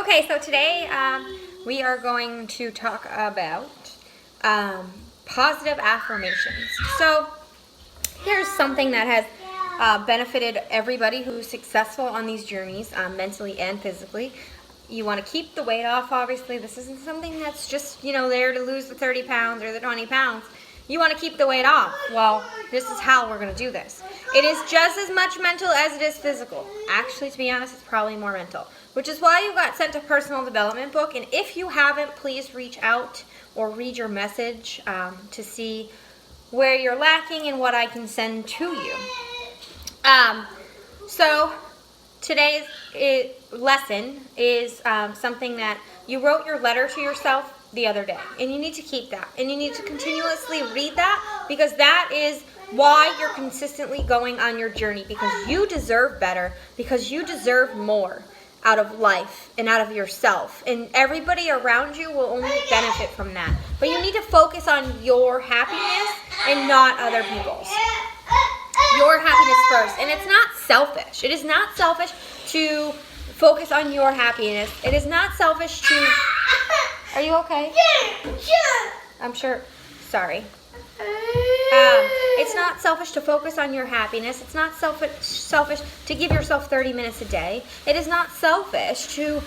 Okay, so today we are going to talk about positive affirmations. So here's something that has benefited everybody who's successful on these journeys, mentally and physically. You want to keep the weight off, obviously. This isn't something that's just, there to lose the 30 pounds or the 20 pounds. You want to keep the weight off. Well, this is how we're going to do this. It is just as much mental as it is physical. Actually, to be honest, it's probably more mental, which is why you got sent a personal development book. And if you haven't, please reach out or read your message to see where you're lacking and what I can send to you. So today's lesson is something that you wrote your letter to yourself the other day, and you need to keep that, and you need to continuously read that, because that is why you're consistently going on your journey, because you deserve better, because you deserve more out of life and out of yourself, and everybody around you will only benefit from that. But you need to focus on your happiness and not other people's. Your happiness first. And it's not selfish. It is not selfish to focus on your happiness. It is not selfish to... Are you okay? I'm sure. Sorry. It's not selfish to focus on your happiness. It's not selfish to give yourself 30 minutes a day. It is not selfish to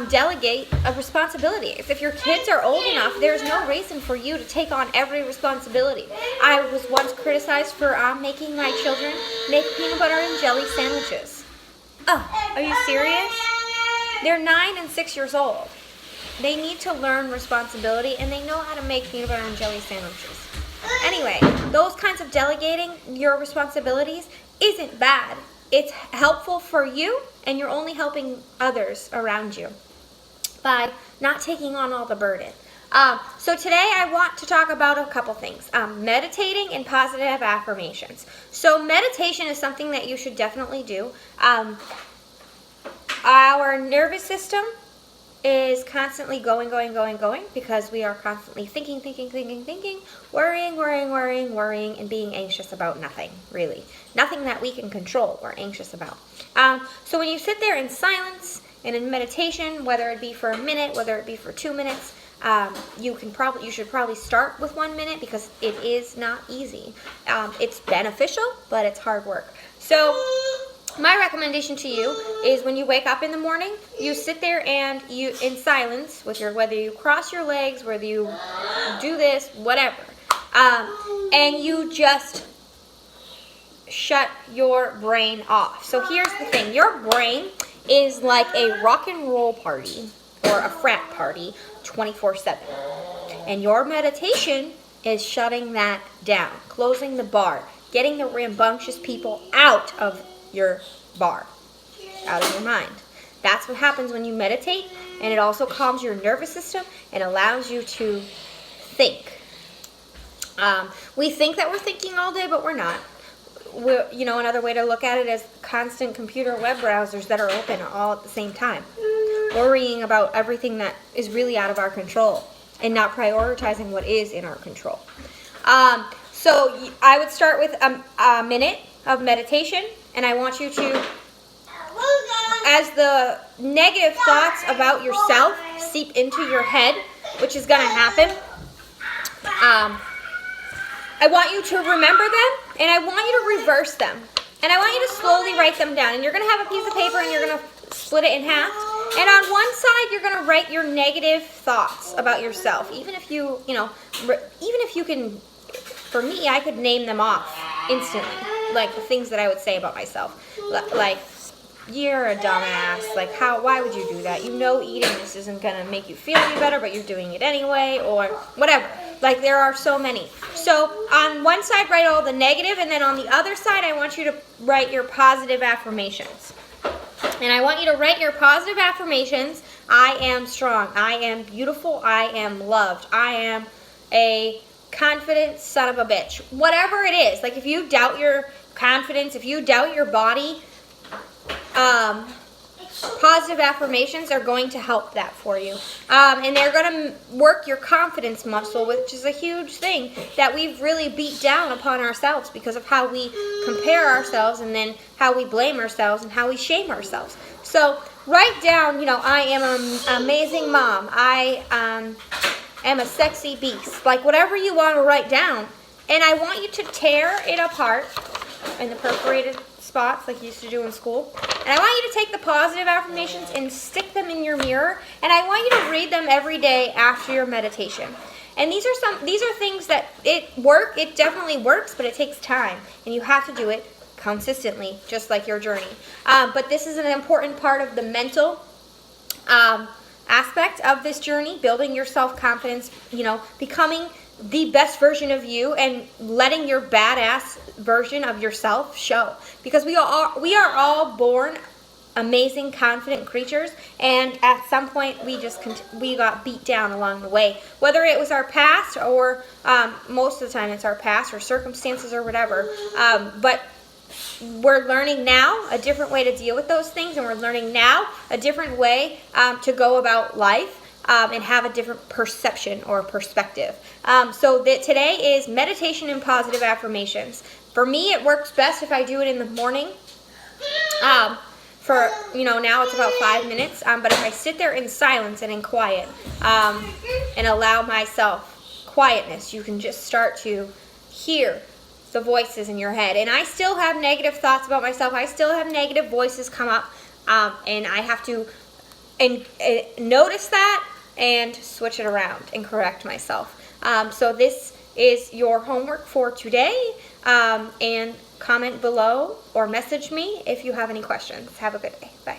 delegate responsibilities. If your kids are old enough, there's no reason for you to take on every responsibility. I was once criticized for making my children make peanut butter and jelly sandwiches. Oh, are you serious? They're 9 and 6 years old. They need to learn responsibility, and they know how to make peanut butter and jelly sandwiches. Anyway, those kinds of delegating your responsibilities isn't bad. It's helpful for you, and you're only helping others around you by not taking on all the burden. So today I want to talk about a couple things. Meditating and positive affirmations. So meditation is something that you should definitely do. Our nervous system is constantly going, because we are constantly thinking, worrying, and being anxious about nothing, really. Nothing that we can control, we're anxious about. So when you sit there in silence and in meditation, whether it be for a minute, whether it be for 2 minutes, you should probably start with 1 minute, because it is not easy. It's beneficial, but it's hard work. So my recommendation to you is when you wake up in the morning, you sit there and you, in silence, whether you cross your legs, whether you do this, whatever, and you just shut your brain off. So here's the thing. Your brain is like a rock and roll party or a frat party 24/7. And your meditation is shutting that down, closing the bar, getting the rambunctious people out of your bar, out of your mind. That's what happens when you meditate, and it also calms your nervous system and allows you to think. We think that we're thinking all day, but we're not. Another way to look at it is constant computer web browsers that are open all at the same time, worrying about everything that is really out of our control and not prioritizing what is in our control. So I would start with a minute of meditation, and I want you to, as the negative thoughts about yourself seep into your head, which is going to happen, I want you to remember them, and I want you to reverse them, and I want you to slowly write them down. And you're going to have a piece of paper, and you're going to split it in half, and on one side you're going to write your negative thoughts about yourself. Even if you can, for me, I could name them off instantly, like the things that I would say about myself, like, you're a dumbass, like, why would you do that? Eating this isn't going to make you feel any better, but you're doing it anyway, or whatever. Like, there are so many. So on one side, write all the negative, and then on the other side, I want you to write your positive affirmations. And I want you to write your positive affirmations. I am strong. I am beautiful. I am loved. I am a confident son of a bitch. Whatever it is. Like, if you doubt your confidence, if you doubt your body, positive affirmations are going to help that for you. And they're going to work your confidence muscle, which is a huge thing that we've really beat down upon ourselves because of how we compare ourselves, and then how we blame ourselves and how we shame ourselves. So write down, I am an amazing mom. I am a sexy beast. Like whatever you want to write down. And I want you to tear it apart in the perforated spots like you used to do in school. And I want you to take the positive affirmations and stick them in your mirror. And I want you to read them every day after your meditation. And these are things that it definitely works, but it takes time. And you have to do it consistently, just like your journey. But this is an important part of the mental aspect of this journey, building your self-confidence, becoming the best version of you and letting your badass version of yourself show. Because we are all born amazing, confident creatures, and at some point we got beat down along the way. Whether it was our past or most of the time it's our past or circumstances or whatever. But we're learning now a different way to deal with those things, and we're learning now a different way to go about life. And have a different perception or perspective. So that today is meditation and positive affirmations. For me, it works best if I do it in the morning. Now it's about 5 minutes. But if I sit there in silence and in quiet and allow myself quietness, you can just start to hear the voices in your head. And I still have negative thoughts about myself. I still have negative voices come up. And I have to notice that and switch it around and correct myself. So this is your homework for today. And comment below or message me if you have any questions. Have a good day. Bye.